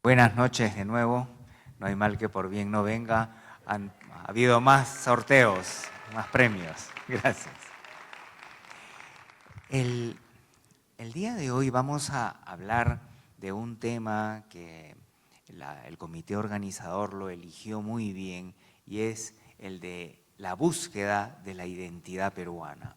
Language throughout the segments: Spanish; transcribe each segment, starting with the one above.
Buenas noches de nuevo. No hay mal que por bien no venga. Ha habido más sorteos, más premios. Gracias. El día de hoy vamos a hablar de un tema que el comité organizador lo eligió muy bien y es el de la búsqueda de la identidad peruana.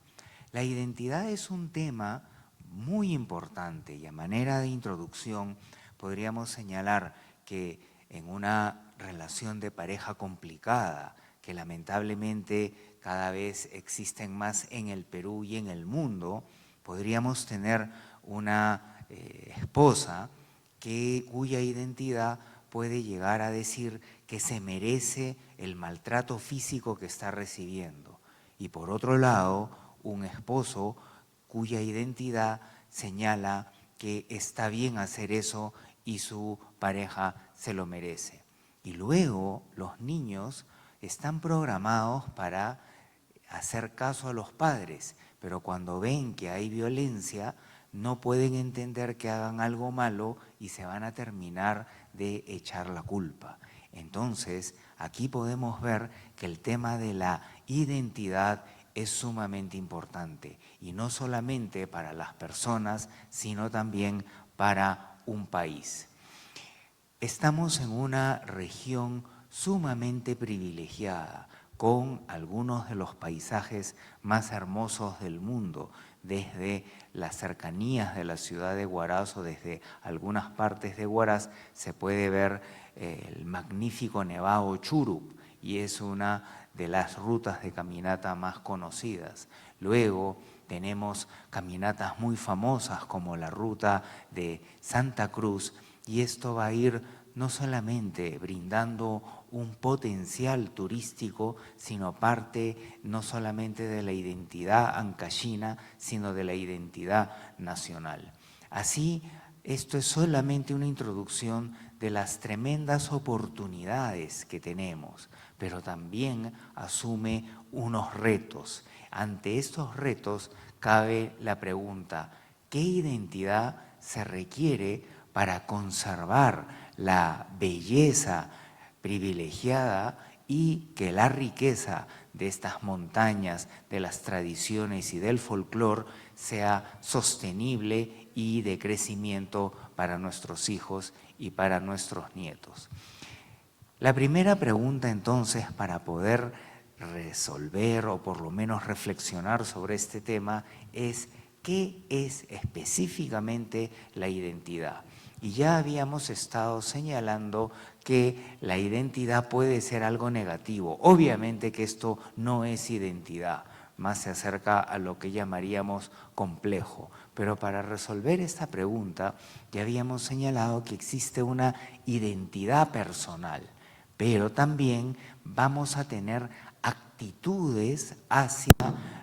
La identidad es un tema muy importante y a manera de introducción podríamos señalar que en una relación de pareja complicada, que lamentablemente cada vez existen más en el Perú y en el mundo, podríamos tener una esposa cuya identidad puede llegar a decir que se merece el maltrato físico que está recibiendo. Y por otro lado, un esposo cuya identidad señala que está bien hacer eso y su pareja se lo merece. Y luego los niños están programados para hacer caso a los padres, pero cuando ven que hay violencia no pueden entender que hagan algo malo y se van a terminar de echar la culpa. Entonces, aquí podemos ver que el tema de la identidad es sumamente importante y no solamente para las personas, sino también para un país. Estamos en una región sumamente privilegiada, con algunos de los paisajes más hermosos del mundo, desde las cercanías de la ciudad de Huaraz o desde algunas partes de Huaraz se puede ver el magnífico Nevado Churup y es una de las rutas de caminata más conocidas. Luego tenemos caminatas muy famosas como la ruta de Santa Cruz y esto va a ir no solamente brindando un potencial turístico, sino parte no solamente de la identidad ancashina, sino de la identidad nacional. Así, esto es solamente una introducción de las tremendas oportunidades que tenemos, pero también asume unos retos. Ante estos retos cabe la pregunta, ¿qué identidad se requiere para conservar la belleza privilegiada y que la riqueza de estas montañas, de las tradiciones y del folclore sea sostenible y de crecimiento para nuestros hijos y para nuestros nietos? La primera pregunta entonces para poder resolver o por lo menos reflexionar sobre este tema es ¿qué es específicamente la identidad? Y ya habíamos estado señalando que la identidad puede ser algo negativo. Obviamente que esto no es identidad, más se acerca a lo que llamaríamos complejo. Pero para resolver esta pregunta ya habíamos señalado que existe una identidad personal, pero también vamos a tener actitudes hacia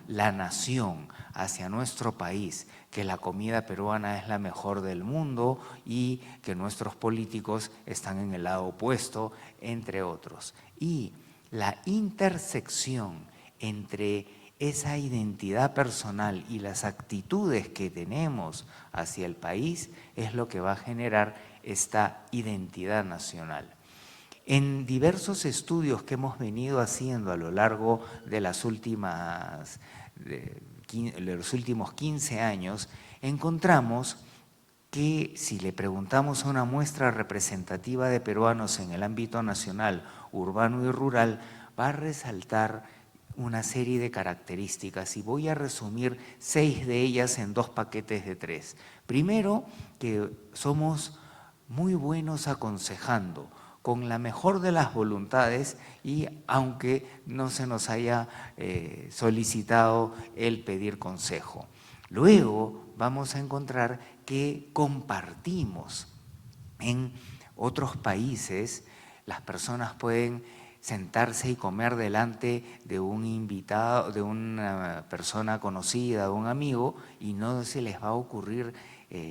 la nación, hacia nuestro país, que la comida peruana es la mejor del mundo y que nuestros políticos están en el lado opuesto, entre otros. Y la intersección entre esa identidad personal y las actitudes que tenemos hacia el país es lo que va a generar esta identidad nacional. En diversos estudios que hemos venido haciendo a lo largo de los últimos 15 años, encontramos que si le preguntamos a una muestra representativa de peruanos en el ámbito nacional, urbano y rural, va a resaltar una serie de características y voy a resumir 6 de ellas en 2 paquetes de 3. Primero, que somos muy buenos aconsejando, con la mejor de las voluntades y aunque no se nos haya solicitado el pedir consejo. Luego vamos a encontrar que compartimos. En otros países las personas pueden sentarse y comer delante de un invitado, de una persona conocida, de un amigo, y no se les va a ocurrir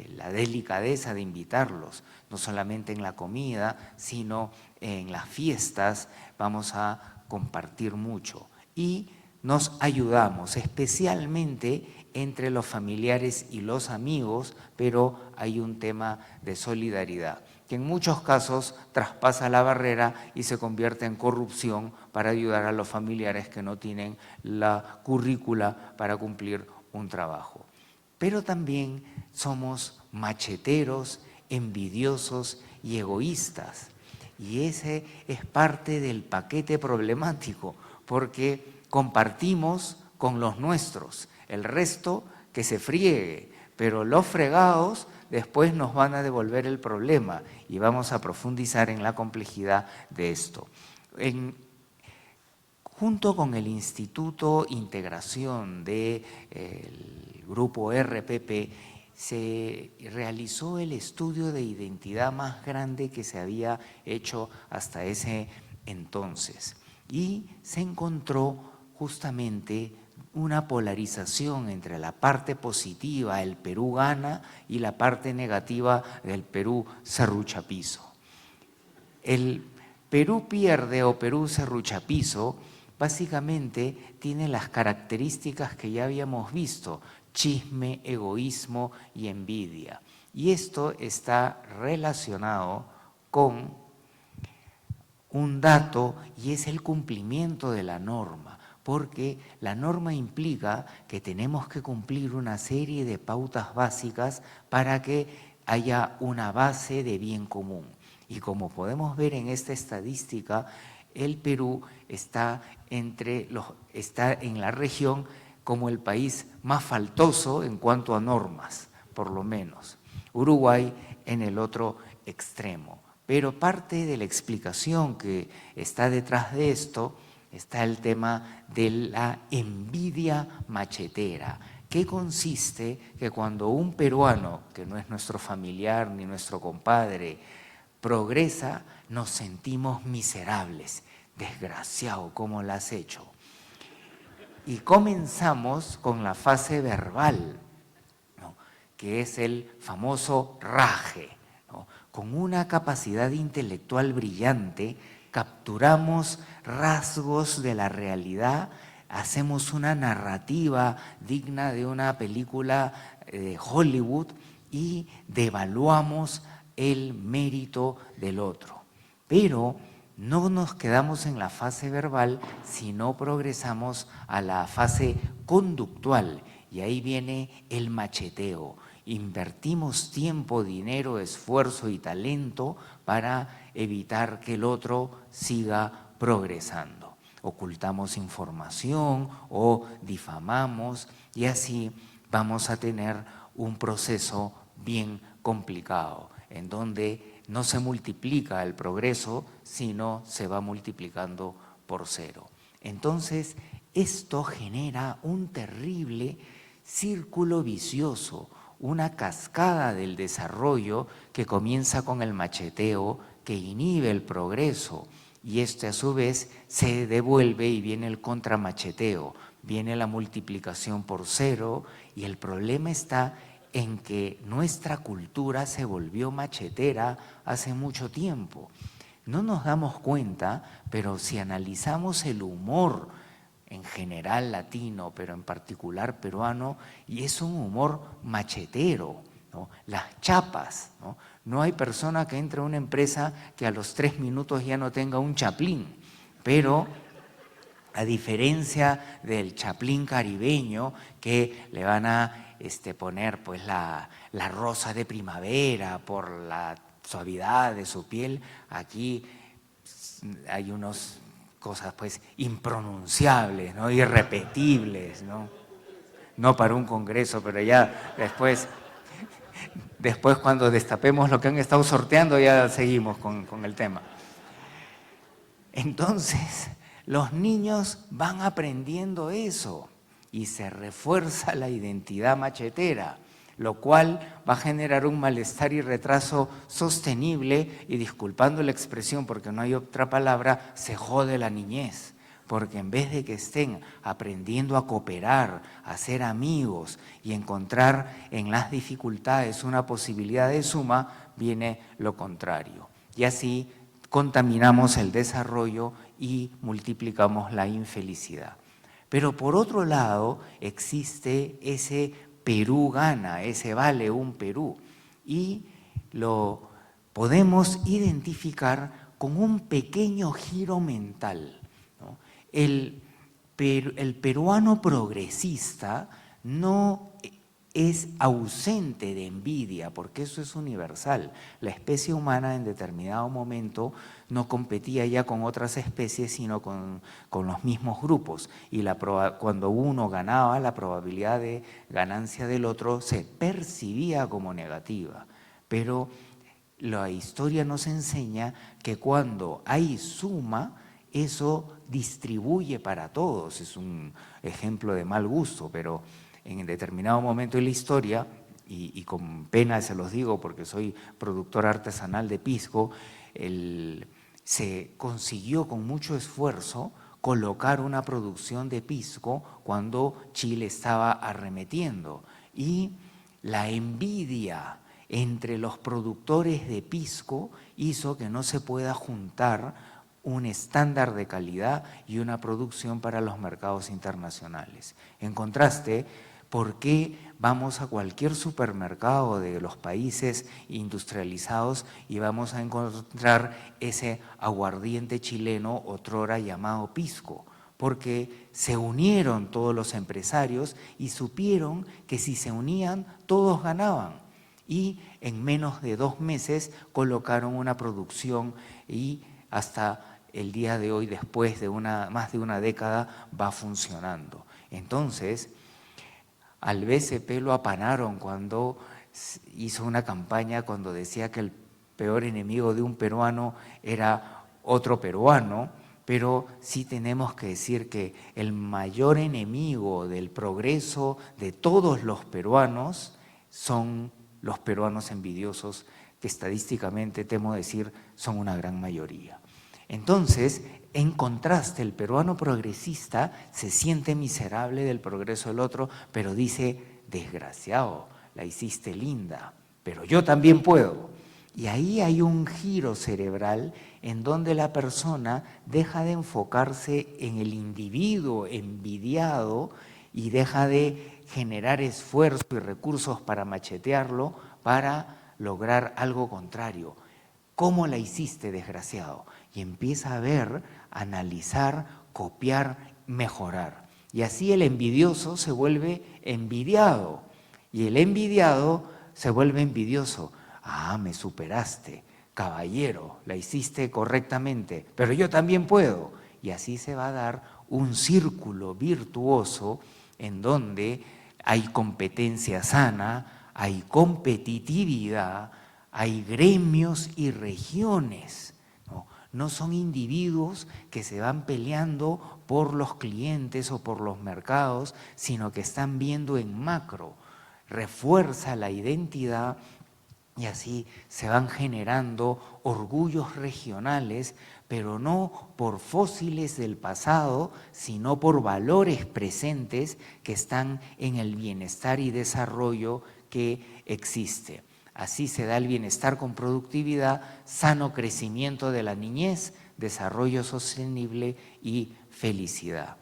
la delicadeza de invitarlos, no solamente en la comida, sino en las fiestas vamos a compartir mucho. Y nos ayudamos, especialmente entre los familiares y los amigos, pero hay un tema de solidaridad, que en muchos casos traspasa la barrera y se convierte en corrupción para ayudar a los familiares que no tienen la currícula para cumplir un trabajo. Pero también somos macheteros, envidiosos y egoístas. Y ese es parte del paquete problemático, porque compartimos con los nuestros, el resto que se friegue, pero los fregados después nos van a devolver el problema y vamos a profundizar en la complejidad de esto. Junto con el Instituto Integración del Grupo RPP, se realizó el estudio de identidad más grande que se había hecho hasta ese entonces y se encontró justamente una polarización entre la parte positiva, el Perú gana, y la parte negativa del Perú serruchapizo. El Perú pierde o Perú serruchapizo básicamente tiene las características que ya habíamos visto: chisme, egoísmo y envidia. Y esto está relacionado con un dato, y es el cumplimiento de la norma, porque la norma implica que tenemos que cumplir una serie de pautas básicas para que haya una base de bien común. Y como podemos ver en esta estadística, el Perú está en la región como el país más faltoso en cuanto a normas, por lo menos. Uruguay en el otro extremo. Pero parte de la explicación que está detrás de esto está el tema de la envidia machetera, que consiste que cuando un peruano, que no es nuestro familiar ni nuestro compadre, progresa, nos sentimos miserables. Desgraciado, ¿cómo lo has hecho? Y comenzamos con la fase verbal, ¿no?, que es el famoso raje, ¿no? Con una capacidad intelectual brillante, capturamos rasgos de la realidad, hacemos una narrativa digna de una película de Hollywood y devaluamos el mérito del otro. Pero no nos quedamos en la fase verbal, sino progresamos a la fase conductual, y ahí viene el macheteo. Invertimos tiempo, dinero, esfuerzo y talento para evitar que el otro siga progresando. Ocultamos información o difamamos, y así vamos a tener un proceso bien complicado, en donde no se multiplica el progreso, sino se va multiplicando por cero. Entonces, esto genera un terrible círculo vicioso, una cascada del desarrollo que comienza con el macheteo, que inhibe el progreso, y este a su vez se devuelve y viene el contramacheteo, viene la multiplicación por cero, y el problema está en que nuestra cultura se volvió machetera hace mucho tiempo. No nos damos cuenta, pero si analizamos el humor en general latino, pero en particular peruano, y es un humor machetero, ¿no? Las chapas, ¿no? No hay persona que entre a una empresa que a los 3 minutos ya no tenga un chaplín, pero a diferencia del chaplín caribeño, que le van a poner pues la rosa de primavera por la suavidad de su piel, aquí hay unas cosas pues impronunciables, ¿no?, irrepetibles, ¿no? No para un congreso, pero ya después cuando destapemos lo que han estado sorteando ya seguimos con el tema. Entonces, los niños van aprendiendo eso y se refuerza la identidad machetera, lo cual va a generar un malestar y retraso sostenible, y disculpando la expresión porque no hay otra palabra, se jode la niñez, porque en vez de que estén aprendiendo a cooperar, a ser amigos y encontrar en las dificultades una posibilidad de suma, viene lo contrario. Y así contaminamos el desarrollo y multiplicamos la infelicidad. Pero por otro lado existe ese Perú gana, ese vale un Perú, y lo podemos identificar con un pequeño giro mental, ¿no? El peruano progresista no es ausente de envidia, porque eso es universal. La especie humana en determinado momento no competía ya con otras especies, sino con los mismos grupos. Y cuando uno ganaba, la probabilidad de ganancia del otro se percibía como negativa. Pero la historia nos enseña que cuando hay suma, eso distribuye para todos. Es un ejemplo de mal gusto, pero en determinado momento de la historia, y con pena se los digo porque soy productor artesanal de pisco, se consiguió con mucho esfuerzo colocar una producción de pisco cuando Chile estaba arremetiendo. Y la envidia entre los productores de pisco hizo que no se pueda juntar un estándar de calidad y una producción para los mercados internacionales. En contraste, ¿por qué vamos a cualquier supermercado de los países industrializados y vamos a encontrar ese aguardiente chileno otrora llamado pisco? Porque se unieron todos los empresarios y supieron que si se unían todos ganaban. Y en menos de 2 meses colocaron una producción y hasta el día de hoy, después de más de una década, va funcionando. Entonces, al BCP lo apanaron cuando hizo una campaña cuando decía que el peor enemigo de un peruano era otro peruano, pero sí tenemos que decir que el mayor enemigo del progreso de todos los peruanos son los peruanos envidiosos, que estadísticamente, temo decir, son una gran mayoría. Entonces, en contraste, el peruano progresista se siente miserable del progreso del otro, pero dice, desgraciado, la hiciste linda, pero yo también puedo. Y ahí hay un giro cerebral en donde la persona deja de enfocarse en el individuo envidiado y deja de generar esfuerzo y recursos para machetearlo, para lograr algo contrario. ¿Cómo la hiciste, desgraciado? Y empieza a ver, analizar, copiar, mejorar. Y así el envidioso se vuelve envidiado y el envidiado se vuelve envidioso. Ah, me superaste, caballero, la hiciste correctamente, pero yo también puedo. Y así se va a dar un círculo virtuoso en donde hay competencia sana, hay competitividad, hay gremios y regiones. No son individuos que se van peleando por los clientes o por los mercados, sino que están viendo en macro. Refuerza la identidad y así se van generando orgullos regionales, pero no por fósiles del pasado, sino por valores presentes que están en el bienestar y desarrollo que existe. Así se da el bienestar con productividad, sano crecimiento de la niñez, desarrollo sostenible y felicidad.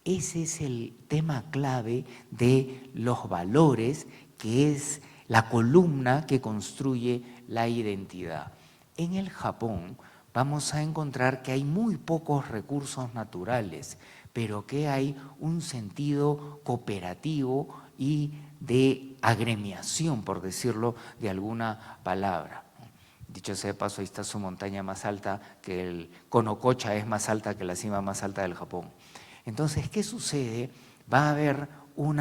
Ese es el tema clave de los valores, que es la columna que construye la identidad. En el Japón vamos a encontrar que hay muy pocos recursos naturales, pero que hay un sentido cooperativo y de agremiación, por decirlo de alguna palabra. Dicho sea de paso, ahí está su montaña más alta, que el Konokocha es más alta que la cima más alta del Japón. Entonces, ¿qué sucede? Va a haber un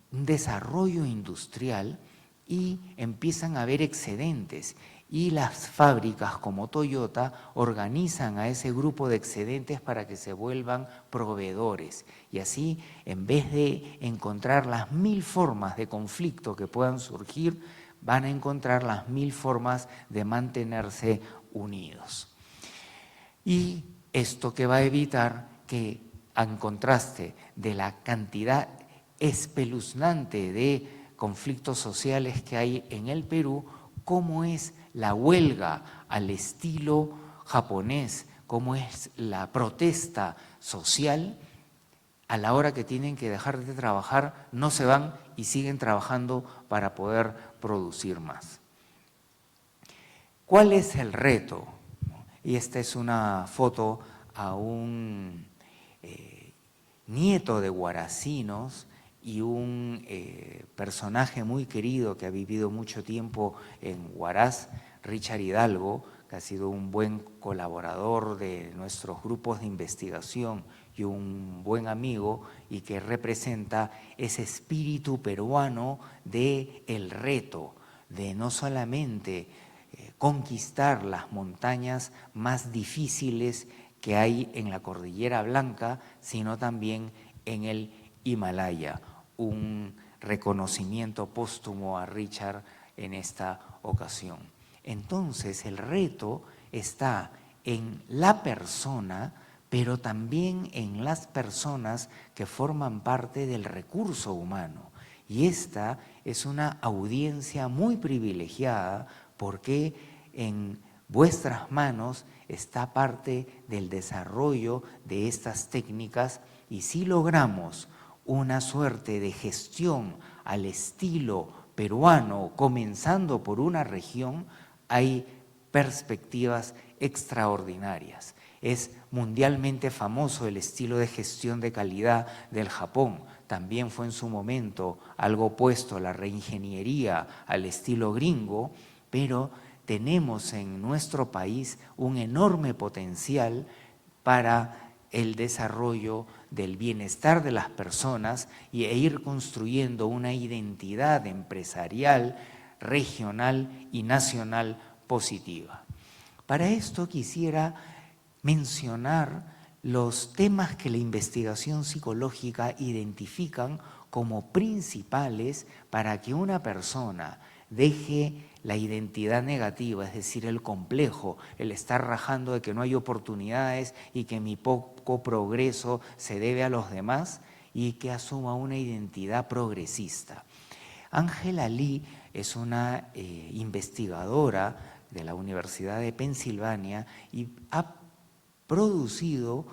desarrollo industrial y empiezan a haber excedentes. Y las fábricas como Toyota organizan a ese grupo de excedentes para que se vuelvan proveedores. Y así, en vez de encontrar las 1000 formas de conflicto que puedan surgir, van a encontrar las 1000 formas de mantenerse unidos. Y esto que va a evitar que, en contraste de la cantidad espeluznante de conflictos sociales que hay en el Perú, cómo es la huelga al estilo japonés, cómo es la protesta social, a la hora que tienen que dejar de trabajar, no se van y siguen trabajando para poder producir más. ¿Cuál es el reto? Y esta es una foto a un nieto de Guaracinos y un personaje muy querido que ha vivido mucho tiempo en Huaraz, Richard Hidalgo, que ha sido un buen colaborador de nuestros grupos de investigación y un buen amigo, y que representa ese espíritu peruano de el reto, de no solamente conquistar las montañas más difíciles que hay en la Cordillera Blanca, sino también en el Himalaya. Un reconocimiento póstumo a Richard en esta ocasión. Entonces, el reto está en la persona, pero también en las personas que forman parte del recurso humano. Y esta es una audiencia muy privilegiada porque en vuestras manos está parte del desarrollo de estas técnicas, y si logramos una suerte de gestión al estilo peruano, comenzando por una región, hay perspectivas extraordinarias. Es mundialmente famoso el estilo de gestión de calidad del Japón. También fue en su momento algo opuesto a la reingeniería al estilo gringo, pero tenemos en nuestro país un enorme potencial para el desarrollo del bienestar de las personas e ir construyendo una identidad empresarial, regional y nacional positiva. Para esto quisiera mencionar los temas que la investigación psicológica identifican como principales para que una persona deje la identidad negativa, es decir, el complejo, el estar rajando de que no hay oportunidades y que mi poco progreso se debe a los demás, y que asuma una identidad progresista. Angela Lee es una investigadora de la Universidad de Pensilvania y ha producido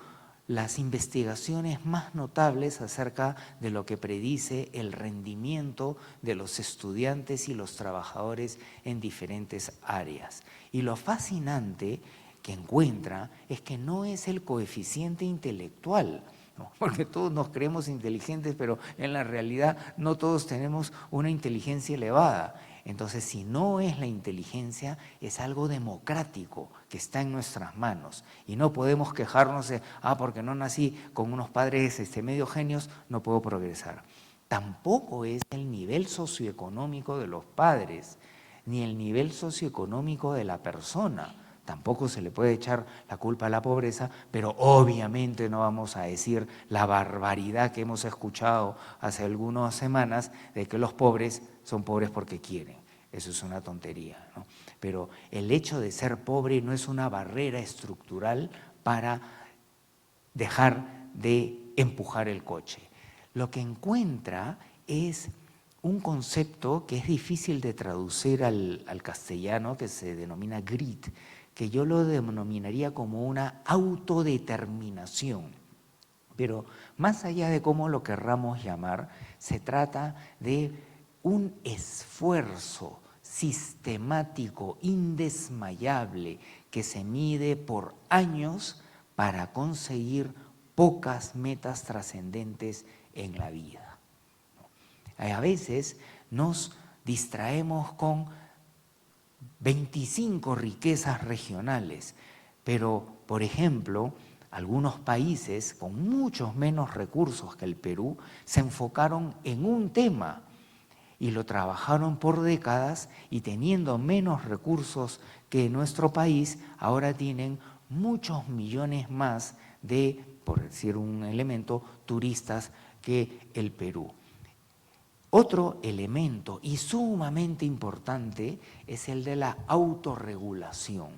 las investigaciones más notables acerca de lo que predice el rendimiento de los estudiantes y los trabajadores en diferentes áreas. Y lo fascinante que encuentra es que no es el coeficiente intelectual, ¿no? Porque todos nos creemos inteligentes, pero en la realidad no todos tenemos una inteligencia elevada. Entonces, si no es la inteligencia, es algo democrático que está en nuestras manos. Y no podemos quejarnos de, porque no nací con unos padres medio genios, no puedo progresar. Tampoco es el nivel socioeconómico de los padres, ni el nivel socioeconómico de la persona. Tampoco se le puede echar la culpa a la pobreza, pero obviamente no vamos a decir la barbaridad que hemos escuchado hace algunas semanas de que los pobres son pobres porque quieren. Eso es una tontería, ¿no? Pero el hecho de ser pobre no es una barrera estructural para dejar de empujar el coche. Lo que encuentra es un concepto que es difícil de traducir al castellano, que se denomina grit, que yo lo denominaría como una autodeterminación. Pero más allá de cómo lo querramos llamar, se trata de un esfuerzo sistemático, indesmayable, que se mide por años para conseguir pocas metas trascendentes en la vida. A veces nos distraemos con 25 riquezas regionales, pero, por ejemplo, algunos países con muchos menos recursos que el Perú se enfocaron en un tema y lo trabajaron por décadas, y teniendo menos recursos que nuestro país, ahora tienen muchos millones más de, por decir un elemento, turistas que el Perú. Otro elemento y sumamente importante es el de la autorregulación,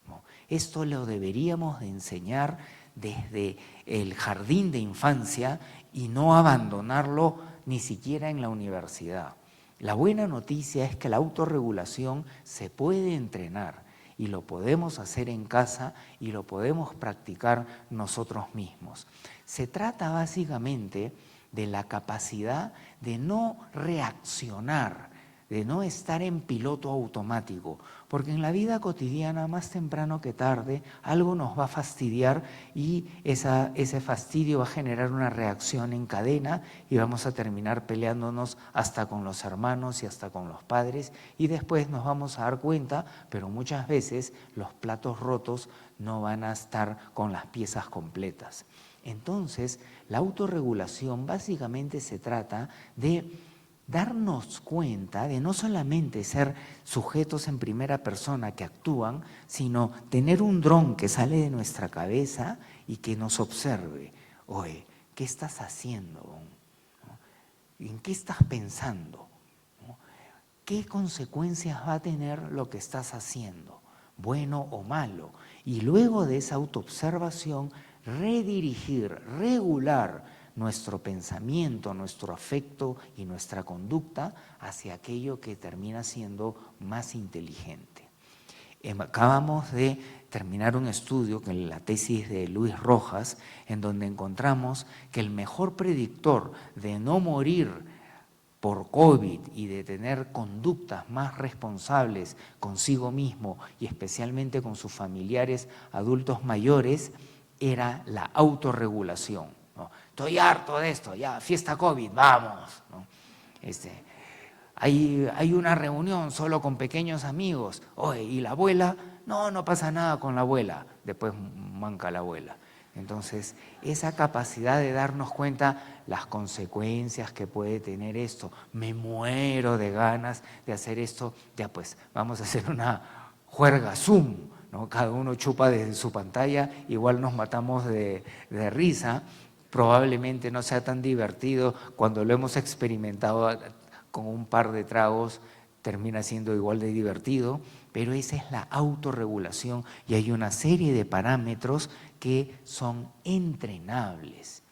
¿no? Esto lo deberíamos de enseñar desde el jardín de infancia y no abandonarlo ni siquiera en la universidad. La buena noticia es que la autorregulación se puede entrenar y lo podemos hacer en casa y lo podemos practicar nosotros mismos. Se trata básicamente de la capacidad de no reaccionar, de no estar en piloto automático, porque en la vida cotidiana, más temprano que tarde, algo nos va a fastidiar y ese fastidio va a generar una reacción en cadena y vamos a terminar peleándonos hasta con los hermanos y hasta con los padres, y después nos vamos a dar cuenta, pero muchas veces los platos rotos no van a estar con las piezas completas. Entonces, la autorregulación básicamente se trata de darnos cuenta de no solamente ser sujetos en primera persona que actúan, sino tener un dron que sale de nuestra cabeza y que nos observe. Oye, ¿qué estás haciendo? ¿En qué estás pensando? ¿Qué consecuencias va a tener lo que estás haciendo? Bueno o malo. Y luego de esa autoobservación, redirigir, regular nuestro pensamiento, nuestro afecto y nuestra conducta hacia aquello que termina siendo más inteligente. Acabamos de terminar un estudio, que es la tesis de Luis Rojas, en donde encontramos que el mejor predictor de no morir por COVID y de tener conductas más responsables consigo mismo y especialmente con sus familiares adultos mayores era la autorregulación, ¿no? Estoy harto de esto, ya, fiesta COVID, vamos, ¿no? Hay una reunión solo con pequeños amigos, oye, ¿y la abuela? No pasa nada con la abuela, después manca la abuela. Entonces, esa capacidad de darnos cuenta las consecuencias que puede tener esto, me muero de ganas de hacer esto, ya pues vamos a hacer una juerga Zoom, ¿no? Cada uno chupa desde su pantalla, igual nos matamos de risa, probablemente no sea tan divertido cuando lo hemos experimentado con un par de tragos, termina siendo igual de divertido, pero esa es la autorregulación y hay una serie de parámetros que son entrenables.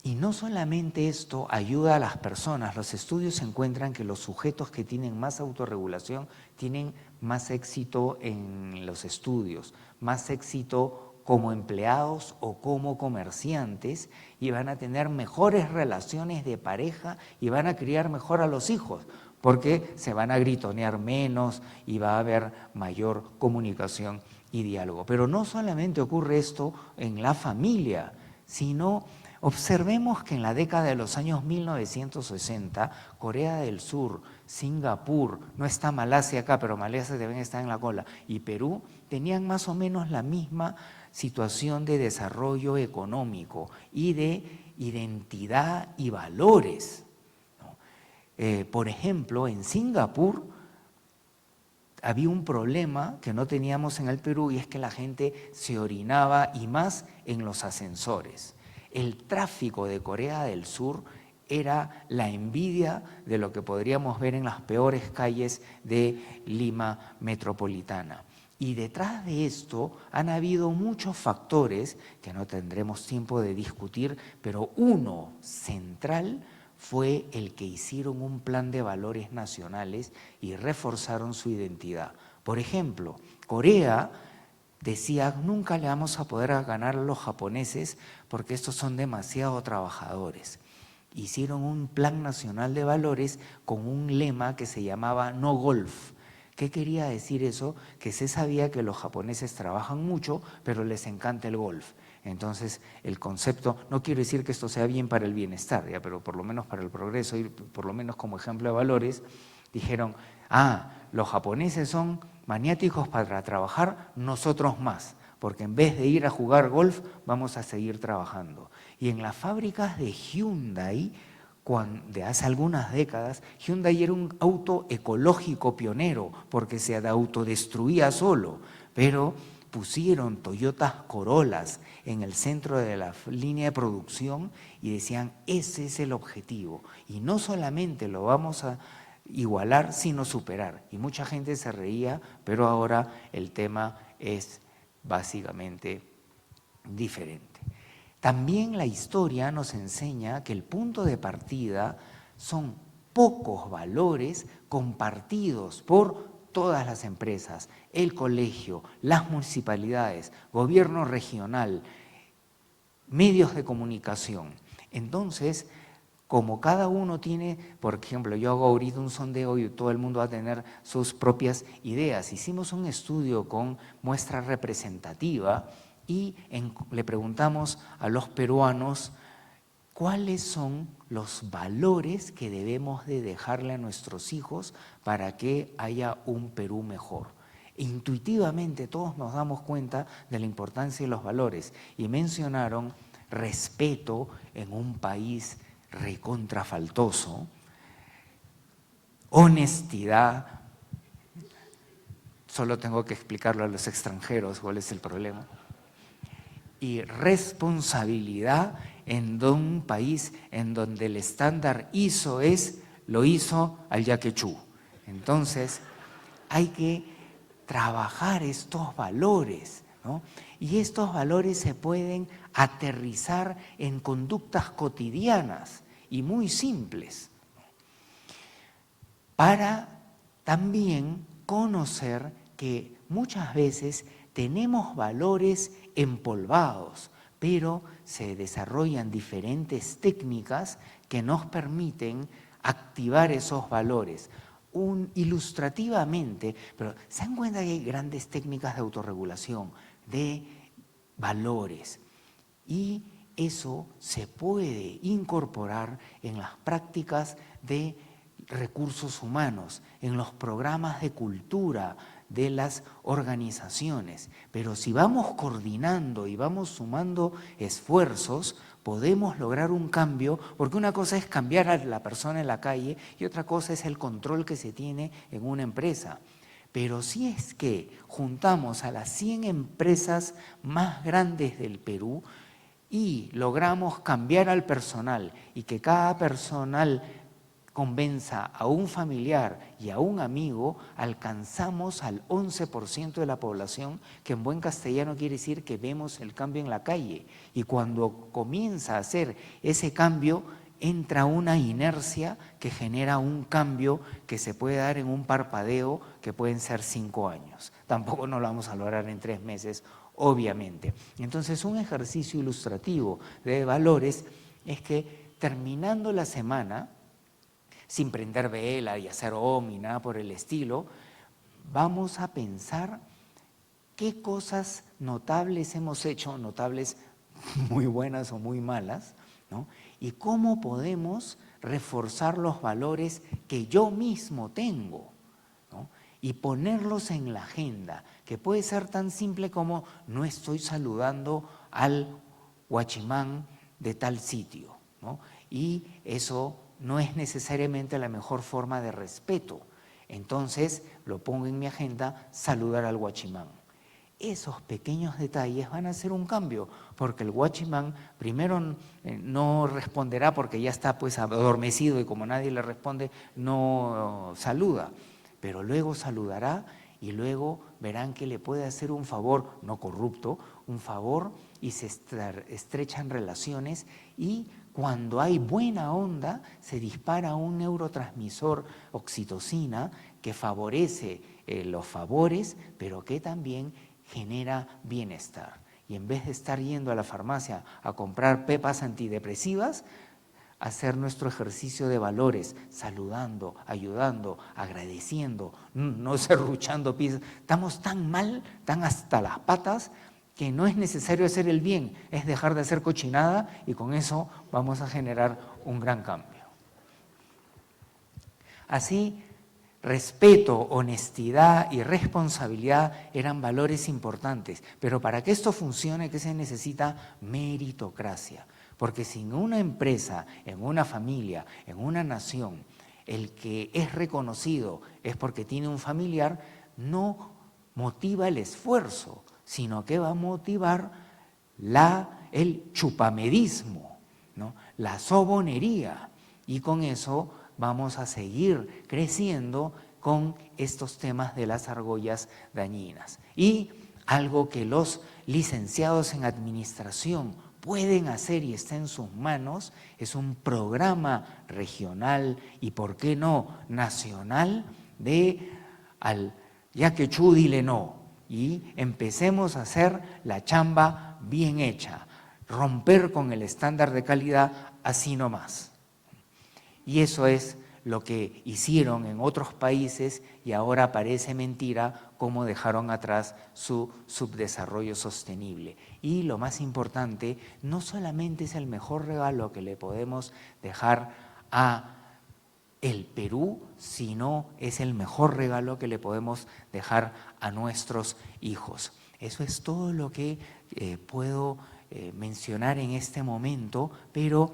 Y no solamente esto ayuda a las personas, los estudios encuentran que los sujetos que tienen más autorregulación tienen más éxito en los estudios, más éxito como empleados o como comerciantes, y van a tener mejores relaciones de pareja y van a criar mejor a los hijos, porque se van a gritonear menos y va a haber mayor comunicación y diálogo. Pero no solamente ocurre esto en la familia, sino observemos que en la década de los años 1960, Corea del Sur, Singapur, no está Malasia acá, pero Malasia deben estar en la cola, y Perú tenían más o menos la misma situación de desarrollo económico y de identidad y valores. Por ejemplo, en Singapur había un problema que no teníamos en el Perú, y es que la gente se orinaba, y más en los ascensores. El tráfico de Corea del Sur era la envidia de lo que podríamos ver en las peores calles de Lima metropolitana. Y detrás de esto han habido muchos factores que no tendremos tiempo de discutir, pero uno central fue el que hicieron un plan de valores nacionales y reforzaron su identidad. Por ejemplo, Corea decía, nunca le vamos a poder ganar a los japoneses porque estos son demasiado trabajadores. Hicieron un plan nacional de valores con un lema que se llamaba No Golf. ¿Qué quería decir eso? Que se sabía que los japoneses trabajan mucho, pero les encanta el golf. Entonces, el concepto, no quiero decir que esto sea bien para el bienestar, ya, pero por lo menos para el progreso y por lo menos como ejemplo de valores, dijeron, los japoneses son maniáticos para trabajar, nosotros más, porque en vez de ir a jugar golf, vamos a seguir trabajando. Y en las fábricas de Hyundai, de hace algunas décadas, Hyundai era un auto ecológico pionero porque se autodestruía solo, pero pusieron Toyotas Corollas en el centro de la línea de producción y decían, ese es el objetivo. Y no solamente lo vamos a igualar, sino superar. Y mucha gente se reía, pero ahora el tema es básicamente diferente. También la historia nos enseña que el punto de partida son pocos valores compartidos por todas las empresas, el colegio, las municipalidades, gobierno regional, medios de comunicación. Entonces, como cada uno tiene, por ejemplo, yo hago ahorita un sondeo y todo el mundo va a tener sus propias ideas. Hicimos un estudio con muestra representativa y le preguntamos a los peruanos cuáles son los valores que debemos de dejarle a nuestros hijos para que haya un Perú mejor. Intuitivamente todos nos damos cuenta de la importancia de los valores y mencionaron respeto en un país recontrafaltoso, honestidad, solo tengo que explicarlo a los extranjeros cuál es el problema, y responsabilidad en un país en donde el estándar ISO lo hizo al yaquechú. Entonces, hay que trabajar estos valores, ¿no? Y estos valores se pueden aterrizar en conductas cotidianas y muy simples para también conocer que muchas veces tenemos valores empolvados, pero se desarrollan diferentes técnicas que nos permiten activar esos valores. Ilustrativamente, pero se dan cuenta que hay grandes técnicas de autorregulación, de valores, y eso se puede incorporar en las prácticas de recursos humanos, en los programas de cultura de las organizaciones. Pero si vamos coordinando y vamos sumando esfuerzos, podemos lograr un cambio, porque una cosa es cambiar a la persona en la calle y otra cosa es el control que se tiene en una empresa. Pero si es que juntamos a las 100 empresas más grandes del Perú y logramos cambiar al personal y que cada personal convenza a un familiar y a un amigo, alcanzamos al 11% de la población, que en buen castellano quiere decir que vemos el cambio en la calle. Y cuando comienza a hacer ese cambio, entra una inercia que genera un cambio que se puede dar en un parpadeo, que pueden ser 5 años. Tampoco no lo vamos a lograr en 3 meses, obviamente. Entonces, un ejercicio ilustrativo de valores es que terminando la semana, sin prender vela y hacer ni nada por el estilo, vamos a pensar qué cosas notables hemos hecho, notables muy buenas o muy malas, ¿no? Y cómo podemos reforzar los valores que yo mismo tengo, ¿no? Y ponerlos en la agenda, que puede ser tan simple como no estoy saludando al guachimán de tal sitio, ¿no? Y eso no es necesariamente la mejor forma de respeto. Entonces, lo pongo en mi agenda, saludar al guachimán. Esos pequeños detalles van a hacer un cambio, porque el guachimán primero no responderá porque ya está pues adormecido y como nadie le responde, no saluda, pero luego saludará y luego verán que le puede hacer un favor, no corrupto, un favor, y se estrechan relaciones, y cuando hay buena onda se dispara un neurotransmisor, oxitocina, que favorece los favores, pero que también genera bienestar. Y en vez de estar yendo a la farmacia a comprar pepas antidepresivas, hacer nuestro ejercicio de valores, saludando, ayudando, agradeciendo, no serruchando pies. Estamos tan mal, tan hasta las patas, que no es necesario hacer el bien, es dejar de hacer cochinada, y con eso vamos a generar un gran cambio. Así, respeto, honestidad y responsabilidad eran valores importantes, pero para que esto funcione, ¿qué se necesita? Meritocracia, porque si en una empresa, en una familia, en una nación, el que es reconocido es porque tiene un familiar, no motiva el esfuerzo, sino que va a motivar el chupamedismo, ¿no? La sobonería, y con eso vamos a seguir creciendo con estos temas de las argollas dañinas. Y algo que los licenciados en administración pueden hacer y está en sus manos es un programa regional y, ¿por qué no, nacional, de al ya que Chu dile no y empecemos a hacer la chamba bien hecha, romper con el estándar de calidad así nomás. Y eso es lo que hicieron en otros países y ahora parece mentira cómo dejaron atrás su subdesarrollo sostenible. Y lo más importante, no solamente es el mejor regalo que le podemos dejar a el Perú, sino es el mejor regalo que le podemos dejar a nuestros hijos. Eso es todo lo que puedo mencionar en este momento, pero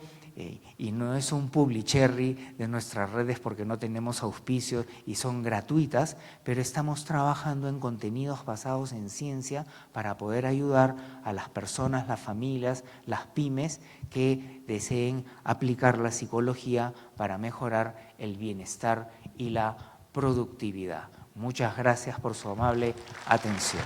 y no es un publicherry de nuestras redes porque no tenemos auspicios y son gratuitas, pero estamos trabajando en contenidos basados en ciencia para poder ayudar a las personas, las familias, las pymes que deseen aplicar la psicología para mejorar el bienestar y la productividad. Muchas gracias por su amable atención.